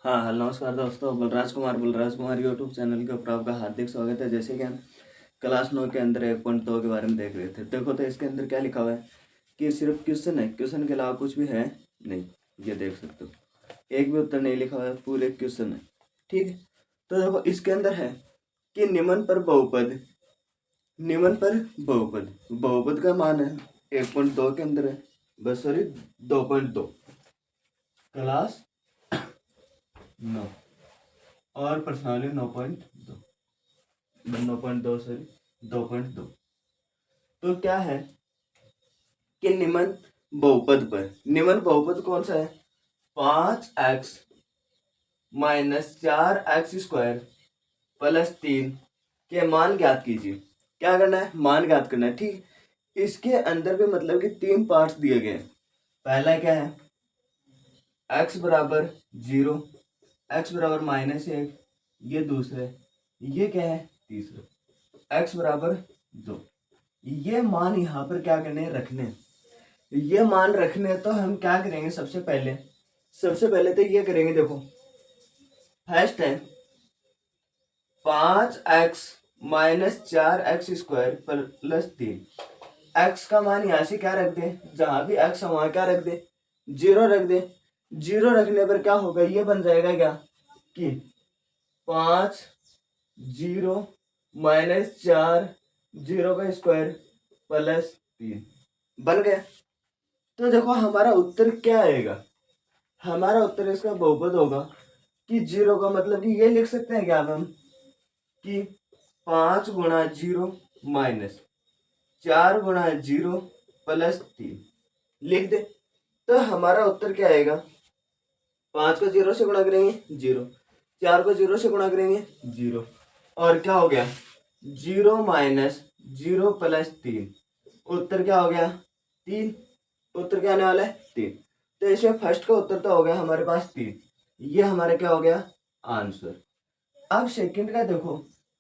हाँ हेलो नमस्कार दोस्तों, बलराज कुमार यूट्यूब चैनल के ऊपर आपका हार्दिक स्वागत है। जैसे कि हम क्लास 9 के अंदर 1.2 के बारे में देख रहे थे। देखो तो इसके अंदर क्या लिखा हुआ है कि सिर्फ क्वेश्चन है, क्वेश्चन के अलावा कुछ भी है नहीं। ये देख सकते हो, एक भी उत्तर नहीं लिखा हुआ है, पूरे क्वेश्चन है। ठीक है, तो देखो इसके अंदर है कि निम्न पर बहुपद का मान है 1.2 के अंदर है, बस सॉरी 2.2 क्लास 9 और प्रश्नावली 9.2 9.2 सॉरी 2.2। तो क्या है कि निम्न बहुपद कौन सा है? 5x-4x² प्लस 3 के मान ज्ञात कीजिए। क्या करना है? मान ज्ञात करना है। ठीक, इसके अंदर भी मतलब कि 3 पार्ट्स दिए गए हैं। पहला क्या है? x बराबर 0, x बराबर -1, ये दूसरे, ये क्या है? तीसरा, x बराबर 2। ये मान यहाँ पर क्या करने हैं? रखने हैं। ये मान रखने तो हम क्या करेंगे? सबसे पहले तो ये करेंगे। देखो फर्स्ट है 5x-4x² प्लस 3। x का मान यहाँ से क्या रख दे? जहां भी x है वहां क्या रख दे? 0 रख दे। 0 रखने पर क्या होगा? ये बन जाएगा क्या कि 5 0 -4 0 का स्क्वायर प्लस 3 बन गया। तो देखो हमारा उत्तर क्या आएगा? हमारा उत्तर इसका बहुपद होगा कि 0 का मतलब कि ये लिख सकते हैं क्या हम कि 5 × 0 -4 × 0 प्लस 3 लिख दे। तो हमारा उत्तर क्या आएगा? 5 को 0 से गुणा करेंगे 0, 4 को 0 से गुणा करेंगे 0, और क्या हो गया? 0 -0 प्लस 3, उत्तर क्या हो गया? 3। उत्तर क्या आने वाला है? 3। तो इसमें फर्स्ट का उत्तर तो हो गया हमारे पास 3। ये हमारा क्या हो गया? आंसर। अब सेकंड का देखो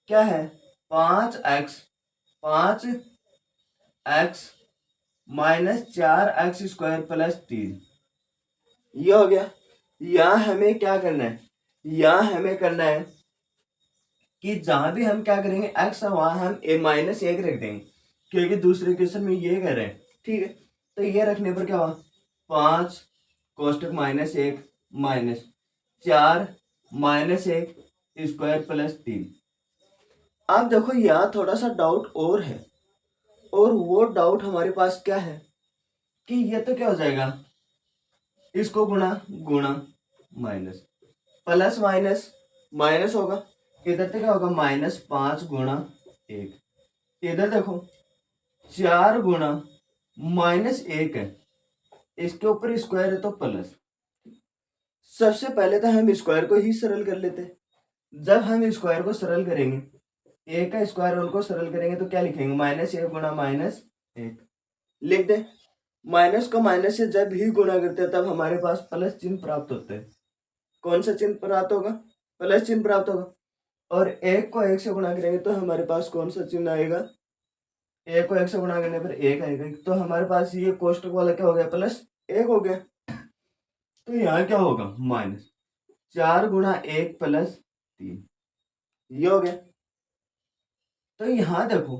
क्या है? 5x -4x² प्लस 3, ये हो गया। यहाँ हमें क्या करना है? यहाँ हमें करना है कि जहां भी हम क्या करेंगे x है वहां हम -1 रख देंगे, क्योंकि दूसरे क्वेश्चन में ये कह रहे हैं। ठीक है, तो ये रखने पर क्या हुआ? 5 कोष्टक -1 -4 -1 प्लस 3। अब देखो यहाँ थोड़ा सा डाउट और है, और वो डाउट हमारे पास क्या है कि ये तो क्या हो जाएगा? इसको गुणा गुणा माइनस, प्लस माइनस माइनस होगा। इधर तो क्या होगा? -5 × 1। इधर देखो 4 × -1 है, इसके ऊपर स्क्वायर है तो प्लस। सबसे पहले तो हम स्क्वायर को ही सरल कर लेते। जब हम स्क्वायर को सरल करेंगे, ए का स्क्वायर उनको सरल करेंगे तो क्या लिखेंगे? -1 × -1 लिख दे। माइनस को माइनस से जब ही गुणा करते हैं तब हमारे पास प्लस चिन्ह प्राप्त होता है। कौन सा चिन्ह प्राप्त होगा? प्लस चिन्ह प्राप्त होगा। और 1 को 1 से गुणा करेंगे तो हमारे पास कौन सा चिन्ह आएगा? 1 को 1 से गुणा करने पर 1 आएगा। तो हमारे पास ये कोष्टक वाला क्या हो गया? +1 हो गया। तो यहाँ क्या होगा? -4 × 1 प्लस 3, ये हो गया। तो यहाँ देखो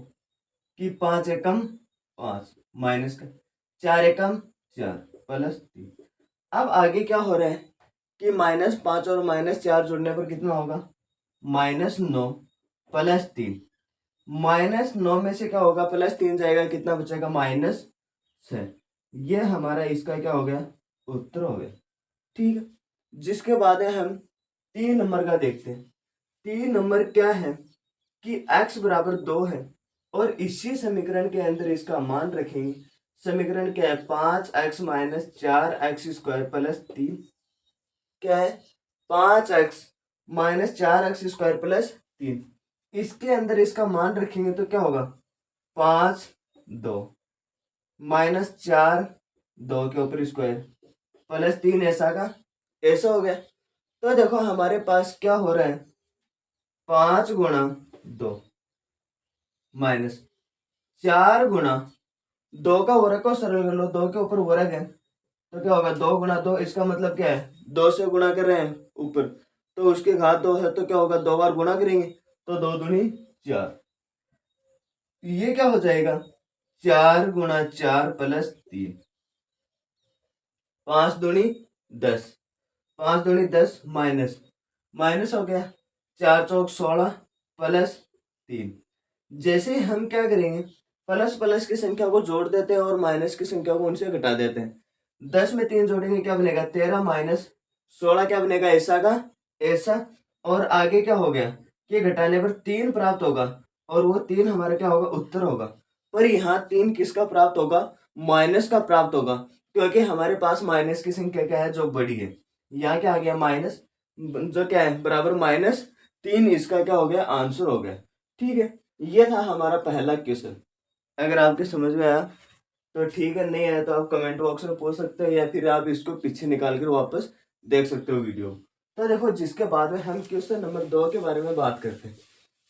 कि 5 एकम 5 माइनस का 4 एकम 4 प्लस 3। अब आगे क्या हो रहा है कि -5 और -4 जुड़ने पर कितना होगा? -9 प्लस 3। -9 में से क्या होगा? +3 जाएगा, कितना बचेगा? -6। ये हमारा इसका क्या हो गया? उत्तर हो गया। ठीक है, जिसके बाद है हम 3 नंबर का देखते हैं। 3 नंबर क्या है कि x बराबर 2 है, और इसी समीकरण के अंदर इसका मान रखेंगे। समीकरण क्या है? 5x -4x² प्लस 3 क्या है? 5x -4x² plus 3। इसके अंदर इसका मान रखेंगे तो क्या होगा? 5 2 -4 2 के ऊपर स्क्वायर प्लस 3 ऐसा का ऐसा हो गया। तो देखो हमारे पास क्या हो रहा है? 5 × 2 -4 × 2 का वर्ग को सरल कर लो, 2 के ऊपर वर्ग है तो क्या होगा 2 × 2, इसका मतलब क्या है 2 से गुणा कर रहे हैं ऊपर, तो उसके घात 2 है तो क्या होगा 2 बार गुणा करेंगे तो 2 दूनी 4। ये क्या हो जाएगा 4 × 4 + 3, 5 दूनी 10, 5 दूनी 10 माइनस हो गया 4 चौक 16 +3। जैसे हम क्या करेंगे प्लस प्लस की संख्या को जोड़ देते हैं और माइनस की संख्या को उनसे घटा देते हैं। 10 में 3 जोड़ेंगे क्या बनेगा 13 - 16 क्या बनेगा ऐसा का ऐसा। और आगे क्या हो गया कि घटाने पर 3 प्राप्त होगा और वो 3 हमारा क्या होगा उत्तर होगा। पर यहाँ 3 किसका प्राप्त होगा माइनस का प्राप्त होगा, क्योंकि हमारे पास माइनस की संख्या क्या है जो बड़ी है। यहाँ क्या आ गया माइनस जो क्या है बराबर -3, इसका क्या हो गया आंसर हो गया। ठीक है, ये था हमारा पहला क्वेश्चन। अगर आपके समझ में आया तो ठीक है, नहीं आया तो आप कमेंट बॉक्स में पूछ सकते हो या फिर आप इसको पीछे निकाल कर वापस देख सकते हो वीडियो। तो देखो जिसके बाद में हम क्वेश्चन नंबर 2 के बारे में बात करते हैं।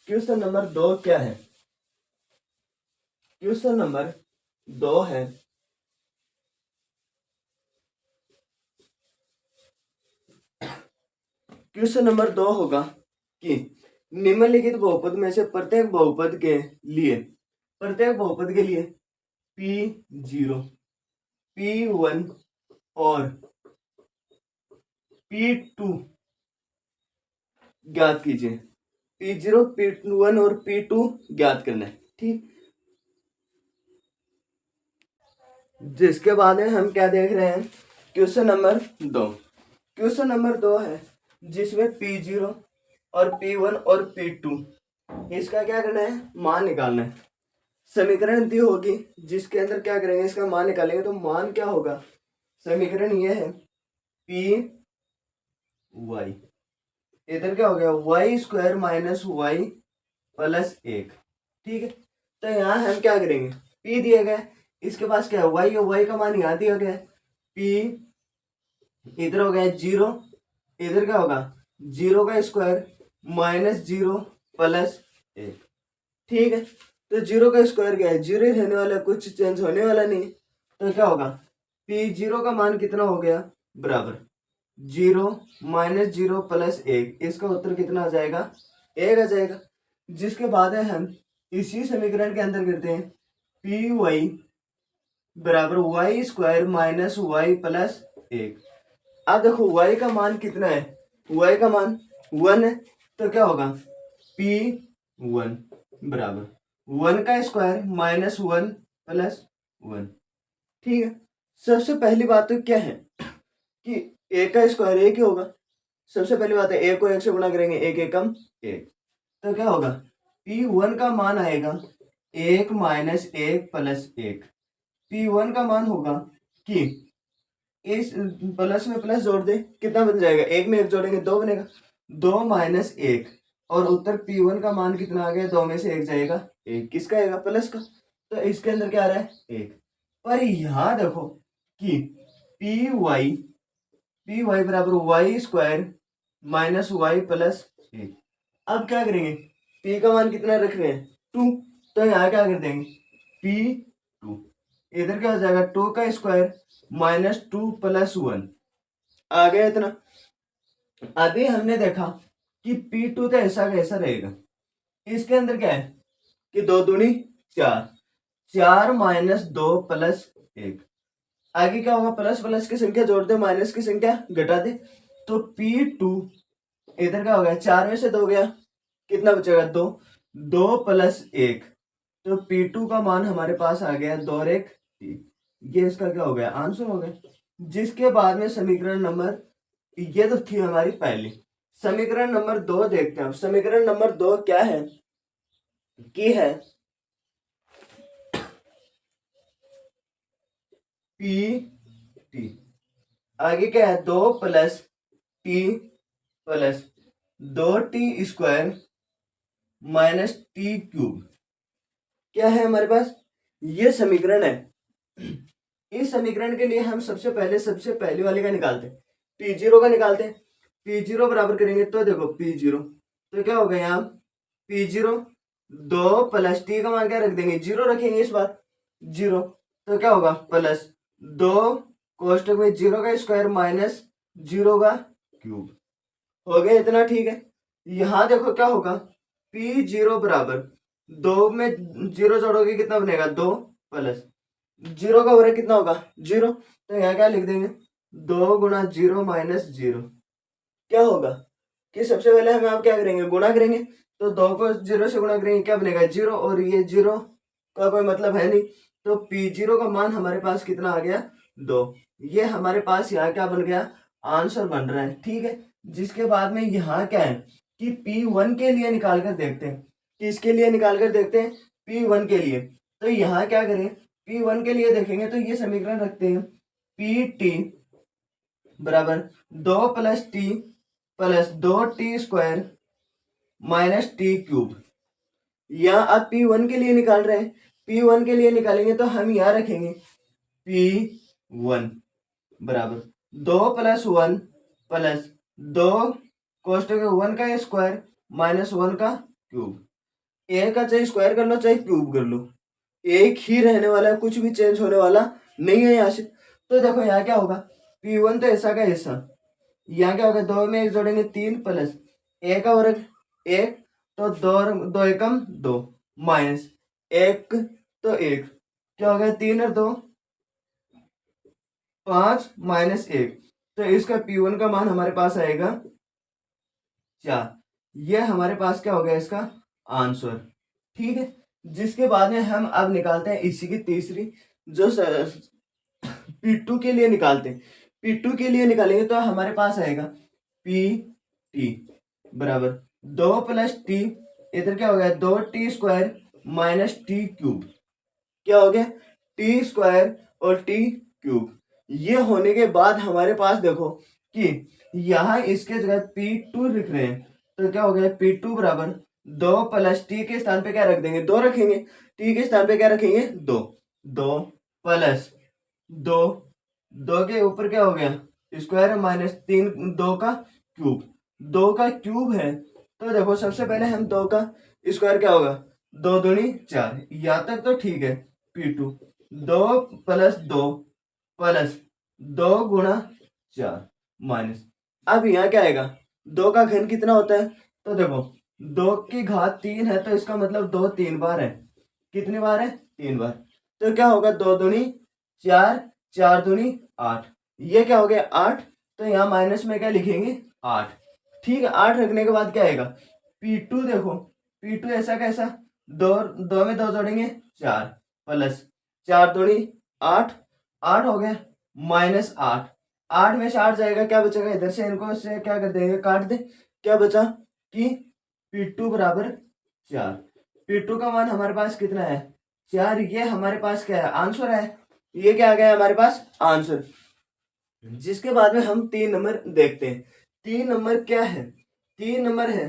क्वेश्चन नंबर 2 क्या है, क्वेश्चन नंबर 2 है क्वेश्चन नंबर 2 होगा कि निम्नलिखित बहुपद में से प्रत्येक बहुपद के लिए P0 P1 और P2 ज्ञात कीजिए। P0 P1 और P2 ज्ञात करना है। ठीक, जिसके बाद में हम क्या देख रहे हैं क्वेश्चन नंबर 2। क्वेश्चन नंबर 2 है जिसमें P0 और P1 और P2 इसका क्या करना है मान निकालना है। समीकरण दी होगी जिसके अंदर क्या करेंगे इसका मान निकालेंगे, तो मान क्या होगा समीकरण ये है P y, इधर क्या हो गया y² - y + 1। ठीक है, तो यहाँ हम क्या करेंगे P दिया गया इसके पास क्या है y और y का मान यहाँ दिया गया है। P इधर हो गया 0, इधर क्या होगा 0 का स्क्वायर -0 + 1। ठीक है, तो 0 का स्क्वायर क्या है 0 ही रहने वाला, कुछ चेंज होने वाला नहीं। तो क्या होगा P0 का मान कितना हो गया बराबर 0 -0 + 1, इसका उत्तर कितना आ जाएगा 1 आ जाएगा। जिसके बाद है हम इसी समीकरण के अंदर करते हैं Py बराबर y² - y + 1। अब देखो y का मान कितना है y का मान 1 है, तो क्या होगा P1 बराबर 1 का स्क्वायर -1 + 1। ठीक है, सबसे पहली बात तो क्या है कि 1 का स्क्वायर 1 ही होगा। सबसे पहली बात है 1 को 1 से गुणा करेंगे 1 एकम 1, तो क्या होगा P1 का मान आएगा 1 - 1 + 1। P1 का मान होगा कि इस प्लस में प्लस जोड़ दे कितना बन जाएगा 1 में 1 जोड़ेंगे 2 बनेगा 2 - 1, और उत्तर P1 का मान कितना आ गया 2 में से 1 जाएगा 1, किसका आएगा प्लस का, तो इसके अंदर क्या आ रहा है 1। पर यहाँ देखो कि Py बराबर y² - y + 1। अब क्या करेंगे P का मान कितना रख रहे हैं 2, तो यहाँ क्या कर देंगे P2, इधर क्या हो जाएगा 2 का स्क्वायर -2 + 1 आ गया इतना। अभी हमने देखा कि P2 तो ऐसा कैसा रहेगा, इसके अंदर क्या है कि 2 दूनी 4, 4 - 2 + 1। आगे क्या होगा प्लस प्लस की संख्या जोड़ दे माइनस की संख्या घटा दे, तो P2 इधर क्या हो गया 4 में से 2 गया कितना बचेगा 2, 2 + 1, तो P2 का मान हमारे पास आ गया 2 और 1 3। ये इसका क्या हो गया आंसर हो गया। जिसके बाद में समीकरण नंबर, ये तो थी हमारी पहली, समीकरण नंबर 2 देखते हैं। अब समीकरण नंबर 2 क्या है कि है P आगे क्या है 2 + t + 2t² - t³ क्या है हमारे पास ये समीकरण है। इस समीकरण के लिए हम सबसे पहले वाले का निकालते हैं P0 का निकालते हैं। P0 बराबर करेंगे तो देखो P0 तो क्या होगा यहाँ P0 2 + t का मान क्या रख देंगे 0 रखेंगे इस बार 0, तो क्या होगा +2 कोष्टक में 0 का स्क्वायर माइनस 0 का क्यूब। हो गया इतना, ठीक है। यहाँ देखो क्या होगा, P0 बराबर 2 में 0 जोड़ोगे कितना बनेगा, 2 प्लस 0 का वर्ग कितना होगा, 0। तो यहाँ क्या लिख देंगे, 2 गुणा 0 माइनस 0। क्या होगा कि सबसे पहले हम आप क्या करेंगे, गुणा करेंगे। तो 2 को 0 से गुणा करेंगे, क्या बनेगा, 0। और ये 0 का कोई मतलब है नहीं, तो P0 का मान हमारे पास कितना आ गया, 2। ये हमारे पास यहाँ क्या बन गया, आंसर बन रहा है, ठीक है। जिसके बाद में यहाँ क्या है कि P1 के लिए निकाल कर देखते हैं, किसके लिए निकाल कर देखते हैं, P1 के लिए। तो यहाँ क्या करें, P1 के लिए देखेंगे तो ये समीकरण रखते हैं, PT बराबर 2 plus T plus 2t square minus T cube. यहाँ आप P1 के लिए निकाल रहे हैं, P1 के लिए निकालेंगे तो हम यहाँ रखेंगे P1 बराबर 2 प्लस 1 प्लस 2 कोष्टक 1 का स्क्वायर माइनस 1 का क्यूब। ए का चाहे स्क्वायर कर लो चाहे क्यूब कर लो, एक ही रहने वाला है, कुछ भी चेंज होने वाला नहीं है यहाँ से। तो देखो यहाँ क्या होगा, P1 तो ऐसा का ऐसा, यहाँ क्या होगा, 2 में 1 जोड़ेंगे 3 प्लस ए का वर्ग 1, तो 2 एकम 2 माइनस 1 तो 1, क्या हो गया, 3 और 2 5 माइनस 1। तो इसका P1 का मान हमारे पास आएगा 4। ये हमारे पास क्या हो गया, इसका आंसर, ठीक है। जिसके बाद में हम अब निकालते हैं इसी की तीसरी, जो P2 के लिए निकालते हैं। P2 के लिए निकालेंगे तो हमारे पास आएगा PT बराबर 2 प्लस टी, इधर क्या हो गया, 2t square minus T cube. क्या हो गया, टी स्क्वायर और टी क्यूब। ये होने के बाद हमारे पास देखो कि यहाँ इसके जगह P2 लिख रहे हैं, तो क्या हो गया, P2 बराबर 2 प्लस टी के स्थान पे क्या रख देंगे, 2 रखेंगे, टी के स्थान पे क्या रखेंगे, 2। 2 प्लस 2, 2 के ऊपर क्या हो गया, स्क्वायर माइनस 3, 2 का क्यूब। 2 का क्यूब है तो देखो सबसे पहले हम 2 का स्क्वायर क्या होगा, 2 दूनी 4, यहाँ तक तो ठीक है। P2 2 प्लस 2 प्लस 2 गुणा 4 माइनस, अब यहाँ क्या आएगा, 2 का घन कितना होता है, तो देखो 2 की घात 3 है, तो इसका मतलब 2 3 बार है, कितनी बार है, 3 बार। तो क्या होगा, 2 दूनी 4, 4 दूनी 8, ये क्या हो गया 8। तो यहाँ माइनस में क्या लिखेंगे, 8, ठीक है। 8 रखने के बाद क्या आएगा, P2 देखो, P2 ऐसा कैसा, 2 में 2 जोड़ेंगे 4 प्लस 4 दूनी 8, 8 हो गया माइनस 8, 8 में से 8 जाएगा, क्या बचेगा, इधर से इनको से क्या कर देंगे, काट दे। क्या बचा कि P2 बराबर 4। P2 का मान हमारे पास कितना है, 4। ये हमारे पास क्या है, आंसर है। ये क्या आ गया हमारे पास, आंसर। जिसके बाद में हम 3 नंबर देखते हैं। 3 नंबर क्या है, 3 नंबर है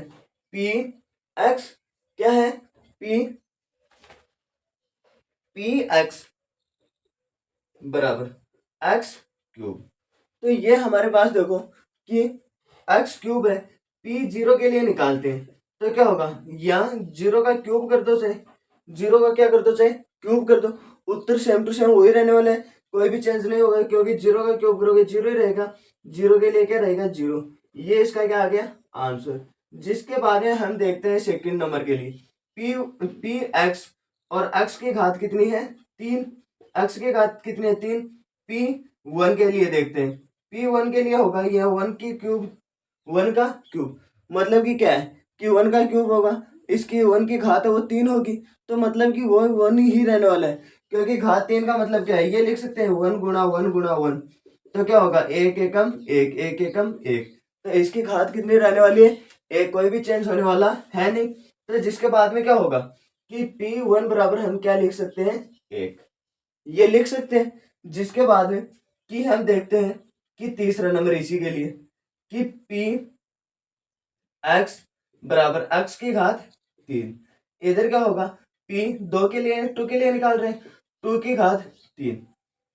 P(x), क्या है, P(x) बराबर x क्यूब। तो ये हमारे पास देखो कि x क्यूब है, P0 के लिए निकालते हैं तो क्या होगा, यहाँ 0 का क्यूब कर दो, चाहे 0 का क्या कर दो, चाहे क्यूब कर दो, उत्तर सेम टू सेम वही रहने वाला है, कोई भी चेंज नहीं होगा, क्योंकि 0 का क्यूब करोगे 0 ही रहेगा, 0 के लिए क्या रहेगा, 0। ये इसका क्या आ गया, आंसर। जिसके बाद में हम देखते हैं सेकंड नंबर के लिए, P(x) और x की घात कितनी है, 3, x की घात कितनी है, 3। P1 के लिए देखते हैं, P1 के लिए होगा यह 1 की क्यूब, 1 का क्यूब, मतलब कि क्या है कि 1 का क्यूब होगा, इसकी 1 की घात है वो 3 होगी, तो मतलब कि वो 1 ही रहने वाला है, क्योंकि घात 3 का मतलब क्या है, ये लिख सकते हैं 1 गुणा 1 गुणा 1। तो क्या होगा, 1 एकम 1, 1 एकम 1। तो इसकी घात कितनी रहने वाली है, एक, कोई भी चेंज होने वाला है नहीं। तो जिसके बाद में क्या होगा कि P1 बराबर हम क्या लिख सकते हैं, 1, ये लिख सकते हैं। जिसके बाद में कि हम देखते हैं कि तीसरा नंबर इसी के लिए कि P(x) बराबर x की घात 3। इधर क्या होगा, P2 के लिए, 2 के लिए निकाल रहे हैं, 2 की घात 3।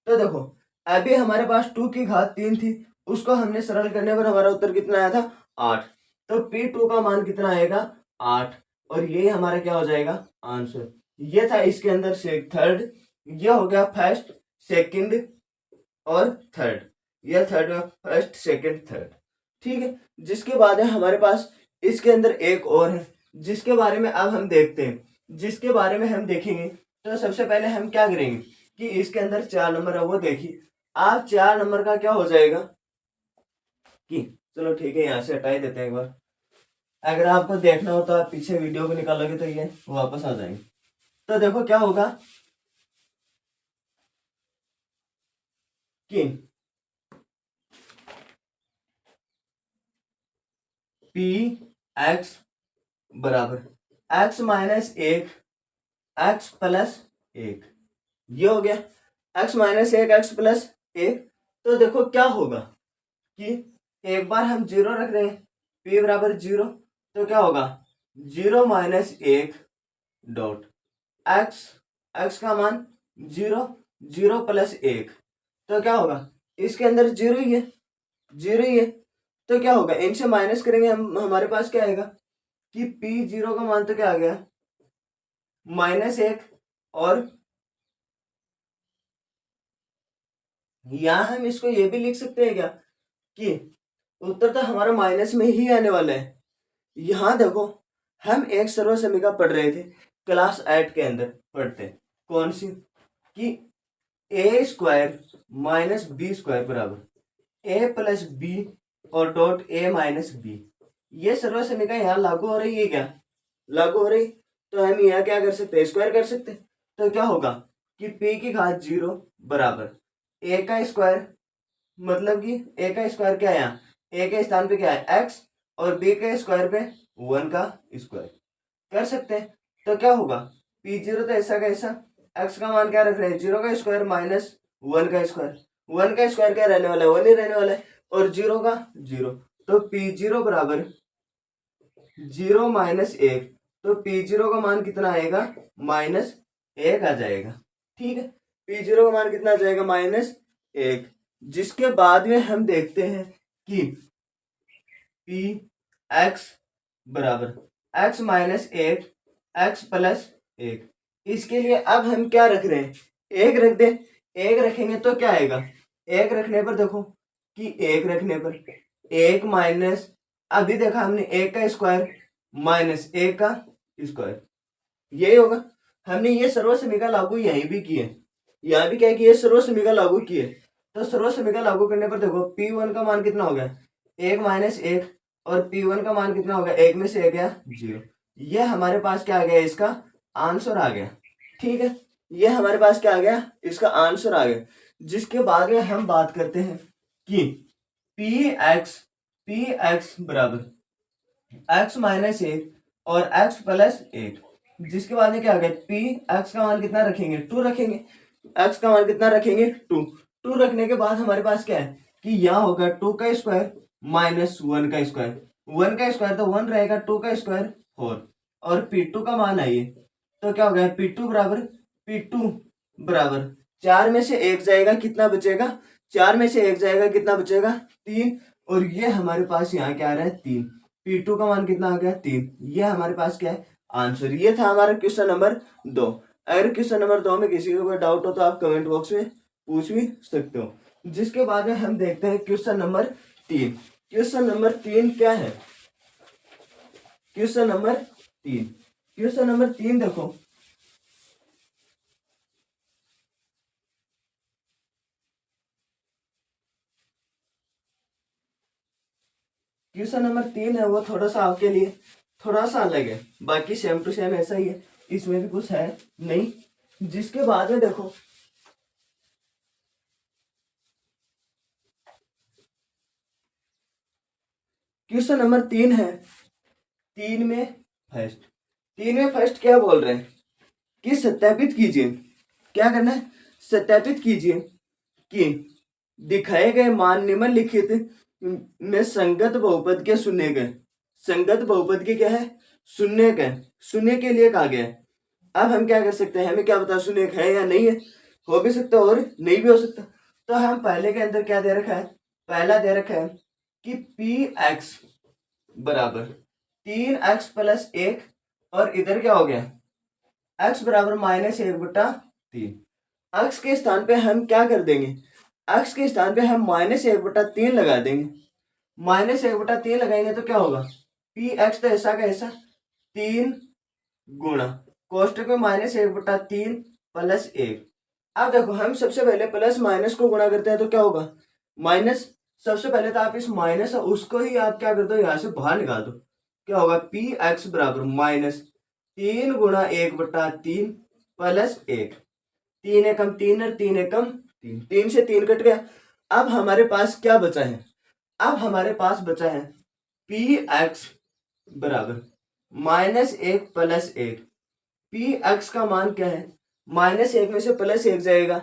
तो देखो अभी हमारे पास 2 की घात 3 थी, उसको हमने सरल करने पर हमारा उत्तर कितना आया था, 8। तो P2 का मान कितना आएगा, 8, और ये हमारा क्या हो जाएगा, आंसर। ये था इसके अंदर से थर्ड, ये हो गया फर्स्ट, सेकंड और थर्ड, यह थर्ड में फर्स्ट सेकंड थर्ड, ठीक है। जिसके बाद है हमारे पास इसके अंदर एक और है जिसके बारे में अब हम देखते हैं, जिसके बारे में हम देखेंगे। तो सबसे पहले हम क्या करेंगे कि इसके अंदर 4 नंबर है वो देखिए। आप 4 नंबर का क्या हो जाएगा कि चलो ठीक है यहाँ से हटा ही देते हैं एक बार। अगर आपको देखना हो तो आप पीछे वीडियो को निकालोगे तो ये वापस आ जाएंगे। तो देखो क्या होगा कि पी एक्स बराबर एक्स माइनस एक एक्स प्लस एक, ये हो गया एक्स माइनस एक एक्स प्लस एक। तो देखो क्या होगा कि एक बार हम जीरो रख रहे हैं, पी बराबर जीरो, तो क्या होगा जीरो माइनस एक डॉट एक्स, एक्स का मान जीरो, जीरो प्लस एक, तो क्या होगा इसके अंदर जीरो ही है, जीरो ही है। तो क्या होगा इनसे माइनस करेंगे हम, हमारे पास क्या आएगा कि पी जीरो का मान तो क्या आ गया माइनस एक, और यहां हम इसको ये भी लिख सकते हैं क्या कि उत्तर तो हमारा माइनस में ही आने वाला है। यहां देखो हम एक सर्व समीकरण पढ़ रहे थे क्लास 8 के अंदर, पढ़ते कौन सी कि ए स्क्वायर माइनस बी स्क्वायर बराबर ए प्लस बी और डॉट ए माइनस बी, ये सर्व समीकरण यहाँ लागू हो रही है क्या, लागू हो रही। तो हम यहाँ क्या कर सकते हैं स्क्वायर कर सकते हैं। तो क्या होगा कि p की घात जीरो बराबर a का स्क्वायर, मतलब कि a का स्क्वायर क्या है यहाँ a के स्थान पे क्या है x, और b के स्क्वायर पे 1 का स्क्वायर कर सकते हैं। तो क्या होगा पी जीरो तो ऐसा का ऐसा, एक्स का मान क्या रख रहे हैं जीरो का स्क्वायर माइनस 1 का स्क्वायर, 1 का स्क्वायर क्या रहने वाला है 1 ही रहने वाला है, और जीरो का जीरो, तो पी जीरो बराबर जीरो माइनस एक, तो पी जीरो का मान कितना आएगा माइनस एक आ जाएगा, ठीक है। पी जीरो का मान कितना आ जाएगा माइनस एक। जिसके बाद में हम देखते हैं कि पी एक्स बराबर एक्स माइनस एक एक्स प्लस एक, इसके लिए अब हम क्या रख रहे हैं एक रख दे, एक रखेंगे तो क्या आएगा एक रखने पर देखो कि एक रखने पर एक माइनस, अभी देखा हमने एक का स्क्वायर माइनस एक का स्क्वायर, यही होगा। हमने ये सर्व समीकरण लागू यहीं भी किए, यहाँ भी क्या है कि ये सर्व समीकरण लागू किए। तो सर्व समीकरण लागू करने पर देखो पी वन का मान कितना हो गया एक माइनस एक, और पी वन का मान कितना हो गया एक में से एक गया जीरो, ये हमारे पास क्या आ गया इसका आंसर आ गया, ठीक है। ये हमारे पास क्या आ गया इसका आंसर आ गया। जिसके बाद में हम बात करते हैं कि पी एक्स बराबर एक्स माइनस एक और एक्स प्लस एक, जिसके बाद में क्या आ गया पी एक्स का मान कितना रखेंगे टू रखेंगे, एक्स का मान कितना रखेंगे टू, टू रखने के बाद हमारे पास क्या है कि यहाँ होगा टू का स्क्वायर माइनस वन का स्क्वायर, वन का स्क्वायर तो वन रहेगा, टू का स्क्वायर फोर, और पी टू का मान आइए तो क्या हो गया पी टू बराबर चार में से एक जाएगा कितना बचेगा, चार में से एक जाएगा कितना बचेगा तीन, और ये हमारे पास यहाँ क्या आ रहा है तीन, पी टू का मान कितना आ गया तीन, ये हमारे पास क्या है आंसर। ये था हमारा क्वेश्चन नंबर 2। अगर क्वेश्चन नंबर 2 में किसी को कोई डाउट हो तो आप कमेंट बॉक्स में पूछ भी सकते हो। जिसके बाद में हम देखते हैं क्वेश्चन नंबर 3। क्वेश्चन नंबर 3 क्या है, क्वेश्चन नंबर 3, क्वेश्चन नंबर 3 देखो क्वेश्चन नंबर 3 है वो थोड़ा सा आपके लिए थोड़ा सा अलग है, बाकी सेम टू सेम ऐसा ही है, इसमें भी कुछ है नहीं। जिसके बाद में देखो क्वेश्चन नंबर 3 है, 3 में फर्स्ट क्या बोल रहे हैं कि सत्यापित कीजिए, क्या करना है सत्यापित कीजिए कि दिखाए गए मान निम्नलिखित में संगत बहुपद के शून्य के, संगत बहुपद के क्या है शून्य के, शून्य के लिए कहा गया है। अब हम क्या कर सकते हैं हमें क्या पता शून्य है या नहीं है, हो भी सकता और नहीं भी हो सकता। तो हम पहले के अंदर क्या दे रखा है, पहला दे रखा है कि पी एक्स बराबर 3x प्लस एक, और इधर क्या हो गया x बराबर माइनस एक बटा तीन, x के स्थान पे हम क्या कर देंगे एक्स के स्थान पे हम -1/3 लगा देंगे। -1/3 लगाएंगे तो क्या होगा, पी एक्स तो ऐसा का ऐसा 3 गुणा कोष्टक में -1/3 प्लस 1। अब देखो हम सबसे पहले प्लस माइनस को गुणा करते हैं तो क्या होगा, माइनस। सबसे पहले तो आप इस माइनस है उसको ही आप क्या कर दो, यहाँ से बाहर निकाल दो। क्या होगा, पी एक्स बराबर -3 गुणा 1/3 प्लस 1। 3 एकम 3 और 3 एकम 3, 3 से 3 कट गया। अब हमारे पास क्या बचा है, अब हमारे पास बचा है पी एक्स बराबर -1 प्लस 1। पी एक्स का मान क्या है, -1 में से +1 जाएगा,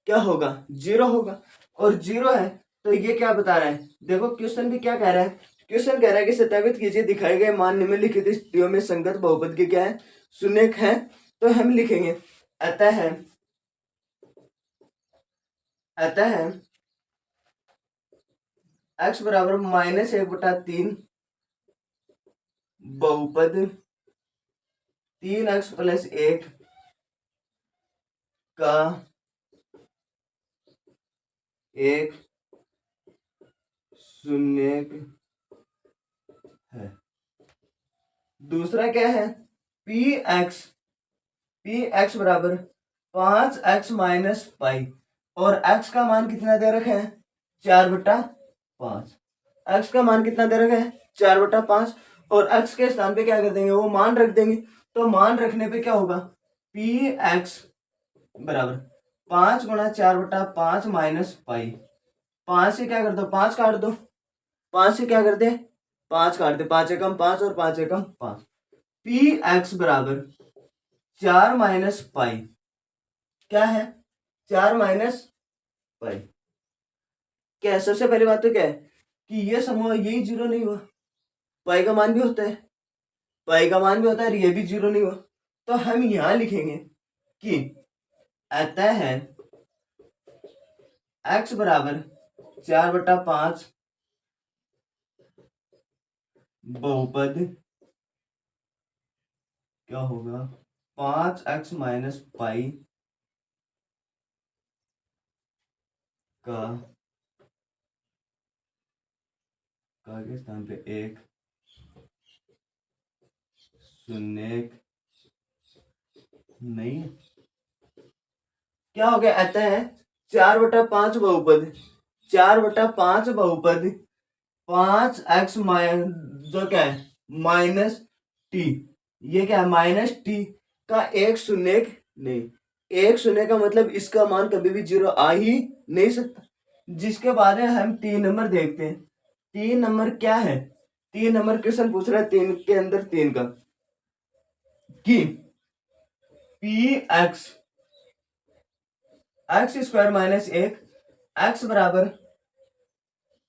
क्या होगा, 0 होगा। और 0 है तो ये क्या बता रहा है, देखो क्वेश्चन भी क्या कह रहा है, क्वेश्चन कह रहा है कि सत्यापित कीजिए दिखाए गए मान निम्नलिखित स्थितियों में संगत बहुपद के क्या है, शून्य है। तो हम लिखेंगे अतः x बराबर -1/3 बहुपद 3x + 1 का एक शून्य है। दूसरा क्या है, पी एक्स बराबर 5x - पाई, और x का मान कितना दे रखा है, 4/5। x का मान कितना दे रखा है, 4/5। और x के स्थान पे क्या कर देंगे, वो मान रख देंगे। तो मान रखने पे क्या होगा, पी एक्स बराबर 5 गुणा 4/5 माइनस पाई। 5 से क्या कर दो, 5 काट दो, 5 से क्या कर दे, 5 काट दे, 5 एकम 5 और 5 एकम 5। पी एक्स बराबर 4 माइनस पाई, क्या है, 4 माइनस पाई। क्या है, सबसे पहली बात तो क्या है कि ये समूह यही 0 नहीं हुआ, पाई का मान भी होता है, पाई का मान भी होता है, और ये भी 0 नहीं हुआ। तो हम यहां लिखेंगे कि अतः x बराबर 4/5 बहुपद क्या होगा, 5x - पाई का के स्थान पे एक शून्य नहीं। क्या हो गया, अतः 4/5 बहुपद 4/5 बहुपद 5x जो क्या है -t, ये क्या है -t का एक शून्य नहीं। एक शून्य का मतलब इसका मान कभी भी 0 आ ही नहीं सकता। जिसके बाद में हम 3 नंबर देखते हैं। 3 नंबर क्या है, 3 नंबर क्वेश्चन पूछ रहा है 3 के अंदर 3 का, कि पी एक्स x² -1 x बराबर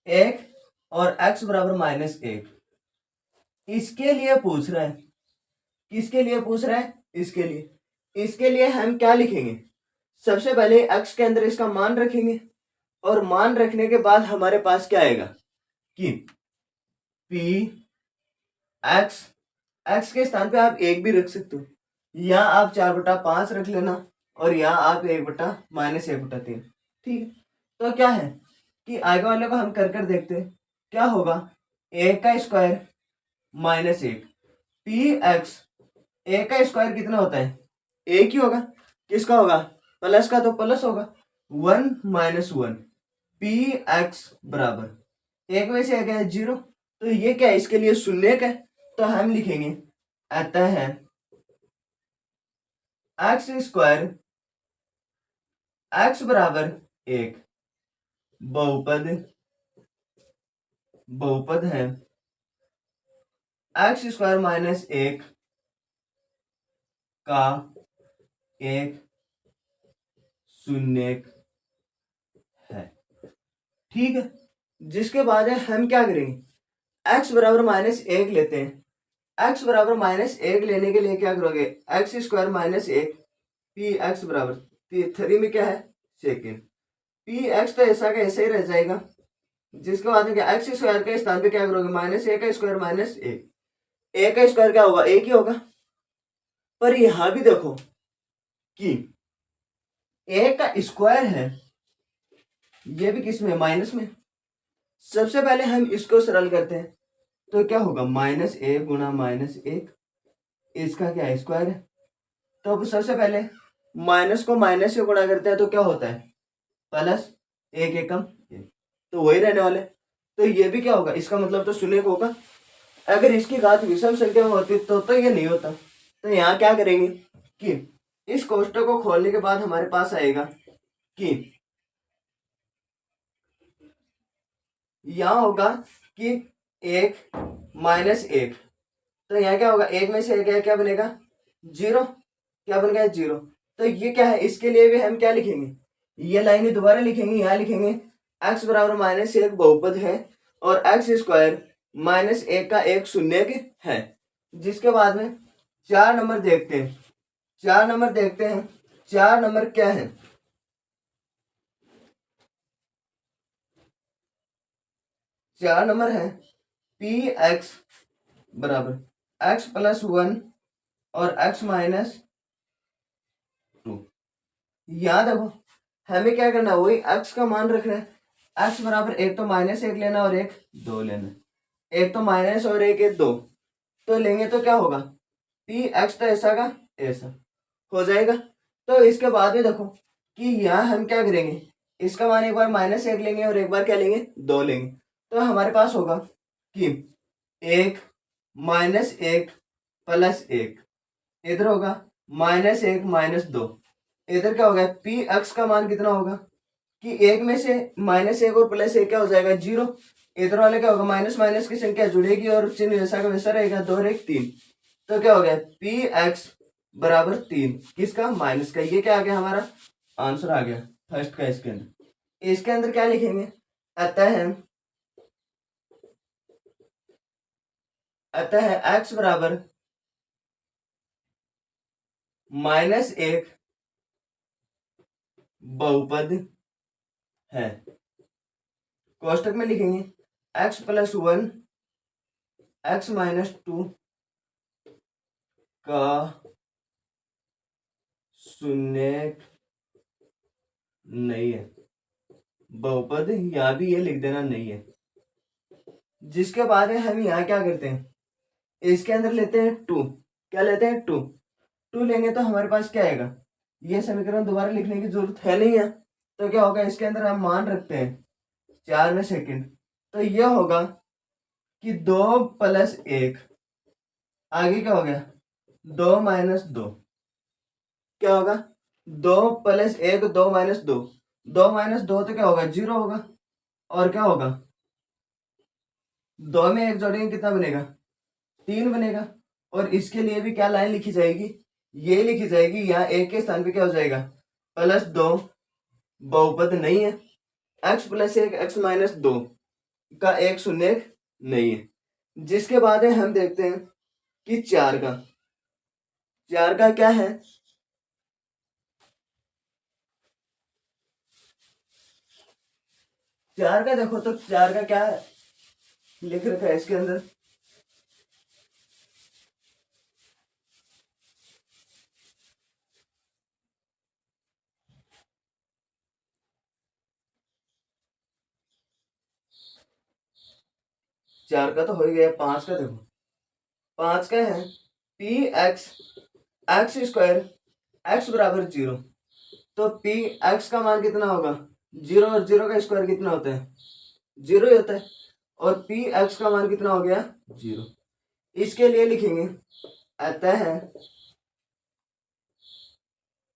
1 और x बराबर -1, इसके लिए पूछ रहा है। किसके लिए पूछ रहा है, इसके लिए हम क्या लिखेंगे, सबसे पहले x के अंदर इसका मान रखेंगे, और मान रखने के बाद हमारे पास क्या आएगा कि p x के स्थान पे आप 1 भी रख सकते हो, यहाँ आप 4/5 रख लेना, और यहाँ आप 1/-1/3। ठीक है, तो क्या है कि आगे वाले को हम कर देखते हैं, क्या होगा, 1² -1 पी एक्स, 1 का स्क्वायर कितना होता है, 1 ही होगा, किसका होगा, प्लस का तो प्लस होगा, 1 - 1 पी एक्स बराबर 1 में से क्या है 0, तो ये क्या है, इसके लिए शून्य का है। तो हम लिखेंगे अतः x² x बराबर 1 बहुपद है x² -1 का एक शून्य है। ठीक है, जिसके बाद हम क्या करेंगे, x बराबर -1 लेते हैं। x बराबर -1 लेने के लिए क्या करोगे, x² -1 पी एक्स बराबर 3 में क्या है, सेकेंड, पी एक्स तो ऐसा का ऐसा ही रह जाएगा। जिसके बाद में क्या, x² के स्थान पे क्या करोगे, -1 का स्क्वायर -1, 1 का स्क्वायर क्या होगा, 1 ही होगा। पर यहां भी देखो कि 1 का स्क्वायर है, ये भी किस में, माइनस में। सबसे पहले हम इसको सरल करते हैं, तो क्या होगा, -1 गुणा -1, इसका क्या है, स्क्वायर है। तो अब सबसे पहले माइनस को माइनस से गुणा करते हैं तो क्या होता है, प्लस, एक एकम एक, तो वही रहने वाले। तो ये भी क्या होगा, इसका मतलब तो शून्य होगा। अगर इसकी घात विषम संख्या में होती तो ये नहीं होता। तो यहाँ क्या करेंगे कि इस कोष्टक को खोलने के बाद हमारे पास आएगा कि यहाँ होगा कि 1 -1, तो यहाँ क्या होगा, 1 में से 1 क्या बनेगा, 0, क्या बन गया, 0। तो ये क्या है, इसके लिए भी हम क्या लिखेंगे, ये लाइनें दोबारा लिखेंगे। यहाँ लिखेंगे x बराबर -1 बहुपद है और x स्क्वायर -1 का एक शून्यक है। जिसके बाद में 4 नंबर देखते हैं, 4 नंबर देखते हैं। 4 नंबर क्या है, 4 नंबर है पी एक्स बराबर x+1 और x-2। याद देखो हमें क्या करना है, वही x का मान रखना है। x बराबर एक तो -1 लेना और एक 2 लेना। एक तो माइनस और एक 2 तो लेंगे तो क्या होगा, पी एक्स तो ऐसा का ऐसा हो जाएगा। तो इसके बाद में देखो कि यहाँ हम क्या करेंगे, इसका मान एक बार -1 लेंगे और एक बार क्या लेंगे, 2 लेंगे। तो हमारे पास होगा कि 1 -1 +1, इधर होगा -1 -2, इधर क्या होगा, पी एक्स का मान कितना होगा कि 1 में से -1 और +1 क्या हो जाएगा, 0। इधर वाले क्या होगा, माइनस माइनस की संख्या जुड़ेगी और चिन्ह जैसा का वैसा रहेगा, 2 और 1 3। तो क्या हो गया, पी एक्स बराबर 3, किसका, माइनस का। ये क्या आ गया, हमारा आंसर आ गया फर्स्ट का। इसके अंदर क्या लिखेंगे, अतः एक्स बराबर -1 बहुपद है। कोष्टक में लिखेंगे x+1 x-2 का शून्य नहीं है, बहुपद यहाँ भी ये लिख देना नहीं है। जिसके बाद में हम यहाँ क्या करते हैं, इसके अंदर लेते हैं 2, क्या लेते हैं, 2 लेंगे तो हमारे पास क्या आएगा, ये समीकरण दोबारा लिखने की जरूरत है नहीं है। तो क्या होगा, इसके अंदर हम मान रखते हैं 4 में सेकंड, तो ये होगा कि 2 + 1, आगे क्या हो गया, 2 - 2, क्या होगा, 2 + 1 2 - 2, 2 - 2 तो क्या होगा, 0 होगा। और क्या होगा, 2 में 1 जोड़ेंगे कितना बनेगा, 3 बनेगा। और इसके लिए भी क्या लाइन लिखी जाएगी, ये लिखी जाएगी, यहाँ 1 के स्थान पे क्या हो जाएगा, +2, बहुपद नहीं है। x+1 x-2 का एक शून्य नहीं है। जिसके बाद में हम देखते हैं कि 4 का क्या है, 4 का देखो तो 4 का क्या लिख रखा है इसके अंदर, 4 का तो हो ही गया। 5 का देखो, 5 का है पी x² x बराबर 0। तो पी एक्स का मान कितना होगा, 0, और 0 का स्क्वायर कितना होता है, 0 ही होता है। और पी एक्स का मान कितना हो गया, 0। इसके लिए लिखेंगे अतः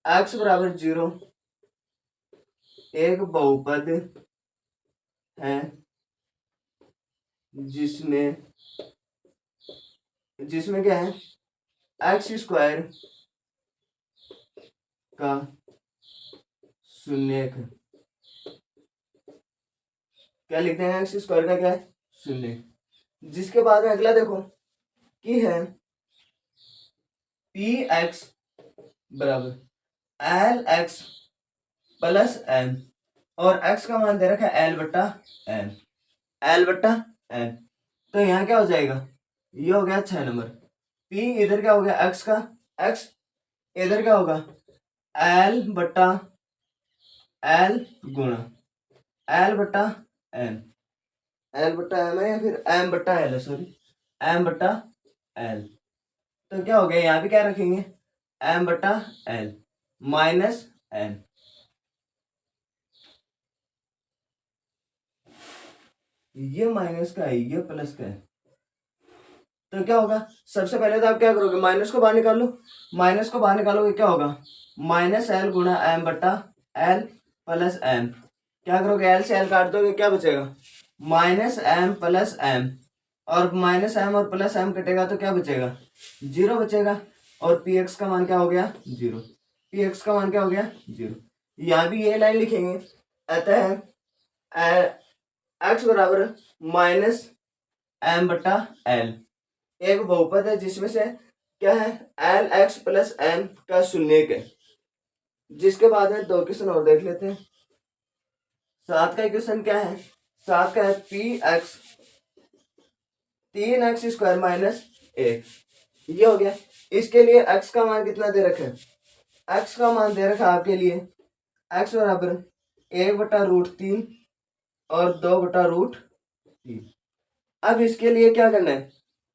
x बराबर 0 एक बहुपद है जिसमें क्या है, x² का शून्य है। क्या लिखते हैं, x² का क्या है, शून्य। जिसके बाद में अगला देखो कि है पी एक्स बराबर LX + M, और x का मान दे रखा है L/M, L/M। तो यहाँ क्या हो जाएगा, ये हो गया 6 नंबर। P इधर क्या हो गया, x का x, इधर क्या होगा L/L गुणा एल बटा एम, एल बटा एम है या फिर एम बटा एल है, सॉरी एम बटा एल। तो क्या हो गया, यहाँ भी क्या रखेंगे, एम बटा एल माइनस एन। ये माइनस का है, ये प्लस का है, तो क्या होगा, सबसे पहले तो आप क्या करोगे, माइनस को बाहर निकालो, माइनस को बाहर निकालोगे क्या होगा, माइनस एल गुणा एम बटा एल प्लस एम। क्या करोगे, एल से एल काट दोगे, क्या बचेगा, माइनस एम प्लस एम, और माइनस एम और प्लस एम कटेगा तो क्या बचेगा, जीरो बचेगा। और पी एक्स का मान क्या हो गया, जीरो, पी एक्स का मान क्या हो गया, जीरो। यहाँ भी ये लाइन लिखेंगे, अतः एक्स बराबर माइनस एम बटा एल एक बहुपद है जिसमें से क्या है, एल एक्स प्लस एम का शून्यक है। जिसके बाद में दो क्वेश्चन और देख लेते हैं। 7 का क्वेश्चन क्या है, 7 का है पी एक्स 3x² माइनस 1, ये हो गया। इसके लिए x का मान कितना दे रखा है, x का मान दे रखा है आपके लिए x बराबर 1/√3 और 2/√3। अब इसके लिए क्या करना है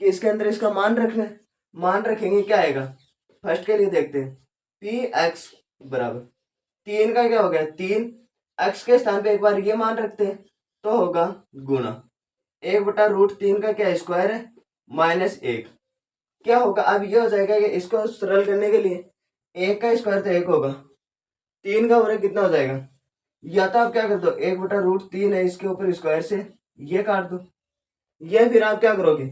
कि इसके अंदर इसका मान रखना है, मान रखेंगे क्या आएगा, फर्स्ट के लिए देखते हैं, पी एक्स बराबर 3 का क्या हो गया 3, एक्स के स्थान पे एक बार ये मान रखते हैं तो होगा गुणा 1/√3 का क्या स्क्वायर है माइनस 1, क्या होगा, अब ये हो जाएगा कि इसको सरल करने के लिए 1 का स्क्वायर तो 1 होगा, 3 का वर्ग कितना हो जाएगा, या तो आप क्या कर दो 1/√3 है इसके ऊपर स्क्वायर से ये काट दो, ये फिर आप क्या करोगे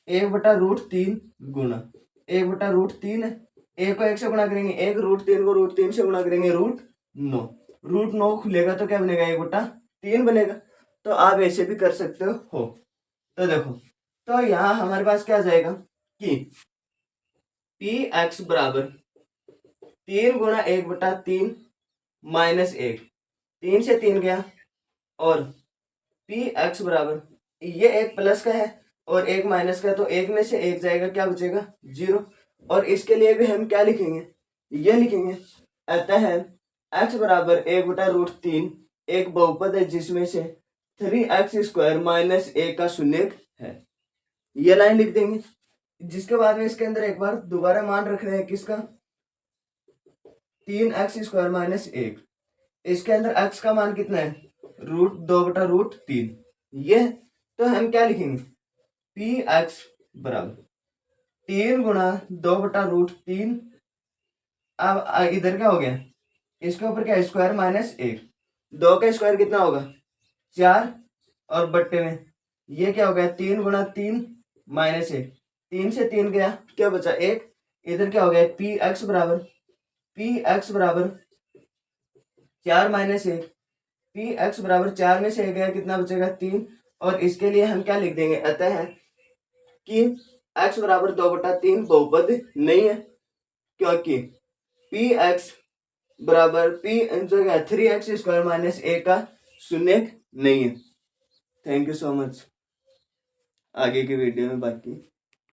1/√3 गुणा 1/√3 है, 1 को 1 से गुणा करेंगे 1, √3 को √3 से गुणा करेंगे √9, √9 खुलेगा तो क्या बनेगा 1/3 बनेगा। तो आप ऐसे भी कर सकते हो। तो देखो, तो यहाँ हमारे पास क्या आ जाएगा कि पी एक्स बराबर 3 गुणा 1/3 माइनस 1, 3 से 3 गया, और पी एक्स बराबर ये एक प्लस का है और एक माइनस का है, तो एक में से एक जाएगा, क्या बचेगा 0। और इसके लिए भी हम क्या लिखेंगे, ये लिखेंगे, अतः x बराबर 1/√3 एक बहुपद है जिसमें से 3x² माइनस 1 का शून्यक है, ये लाइन लिख देंगे। जिसके बाद में इसके अंदर एक बार दोबारा मान रख रहे हैं किसका, 3x² माइनस 1, इसके अंदर x का मान कितना है √2/√3, ये तो हम क्या लिखेंगे पी एक्स बराबर 3 गुणा 2/√3, अब इधर क्या हो गया, इसके ऊपर क्या स्क्वायर माइनस 1, 2 का स्क्वायर कितना होगा 4, और बट्टे में ये क्या हो गया 3 गुणा 3 माइनस 1, 3 से 3 गया क्या बचा 1, इधर क्या हो गया पी एक्स बराबर 4 माइनस 1, पी एक्स बराबर 4 में से 1 गया कितना बचेगा 3, और इसके लिए हम क्या लिख देंगे, अतः है कि x बराबर 2/3 बहुपद नहीं है, क्योंकि पी एक्स बराबर पी 3x² माइनस 1 का शून्यक नहीं है। Thank you so much. आगे की वीडियो में बाकी